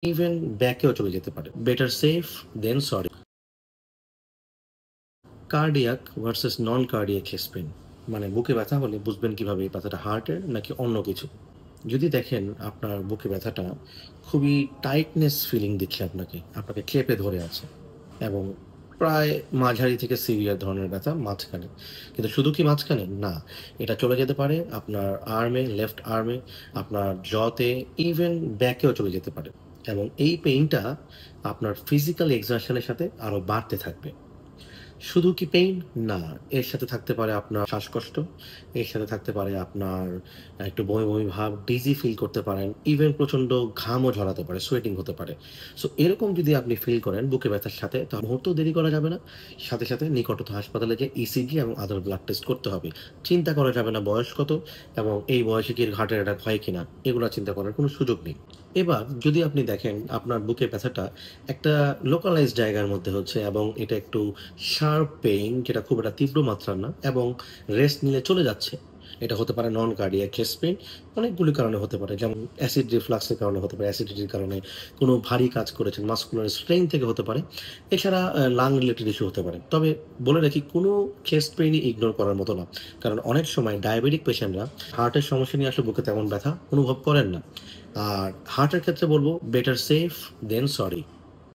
Even ব্যাকেও চলে যেতে পারে। Better safe than sorry. Cardiac versus non cardiac chest pain. মানে বুকে ব্যথা হলে বুঝবেন কিভাবে এই ব্যথাটা হার্টের নাকি অন্য কিছু? যদি দেখেন আপনার বুকে ব্যথাটা খুবই টাইটনেস ফিলিং দিচ্ছে আপনাকে, আপনাকে চেপে ধরে আছে এবং প্রায় মাঝারি থেকে সিভিয়ার ধরনের ব্যথা মাঝখানে। কিন্তু শুধু কি মাঝখানে? না। এটা চলে যেতে পারে আপনার আর্মে, লেফট আর্মে, আপনার জতে, ইভেন ব্যাকেও চলে যেতে পারে। এবং এই পেইনটা আপনার ফিজিক্যাল এক্সারশন এর সাথে আরো বাড়তে থাকবে। শুধু কি পেইন? না। এর সাথে থাকতে পারে আপনার শ্বাসকষ্ট, এর সাথে থাকতে পারে আপনার একটু বমি, বমি ভাব, ডিজি ফিল করতে পারেন। ইভেন প্রচন্ড ঘামও ঝরাতে পারে, সোয়েটিং হতে পারে। সো এরকম যদি আপনি ফিল করেন বুকে ব্যথার সাথে, তাহলে মুহূর্তেও দেরি করা যাবে না। সাথে, সাথে নিকটস্থ হাসপাতালে যেয়ে ইসিজি এবং আদার ব্লাড টেস্ট করতে হবে। চিন্তা করা যাবে না বয়স কত এবং এই বয়সে কি হার্টের অ্যাটাক হয় কিনা, এগুলা চিন্তা করার কোনো সুযোগ নেই। এবার যদি আপনি দেখেন আপনার বুকের ব্যথাটা একটা লোকালাইজড জায়গার মধ্যে হচ্ছে এবং এটা একটু শার্প পেইন, যেটা খুব একটা তীব্র মাত্রার না এবং রেস্ট নিলে চলে যাচ্ছে। এটা হতে পারে নন কার্ডিয়াক চেস্ট পেইন। অনেকগুলি কারণে হতে পারে। যেমন অ্যাসিড রিফ্লাক্স এর কারণে হতে পারে, অ্যাসিডিটির কারণে, কোনো ভারী কাজ করেছেন, মাসকুলার স্ট্রেইন থেকে হতে পারে। এছাড়া লাং রিলেটেড ইস্যু হতে পারে। তবে বলে রাখি, কোনো চেস্ট পেইনই ইগনোর করার মতো না। কারণ অনেক সময় ডায়াবেটিক পেশেন্টরা হার্টের সমস্যা নিয়ে আসলে বুকে তেমন ব্যথা অনুভব করেন না। আর হার্টের ক্ষেত্রে বলব বেটার সেফ দেন সরি।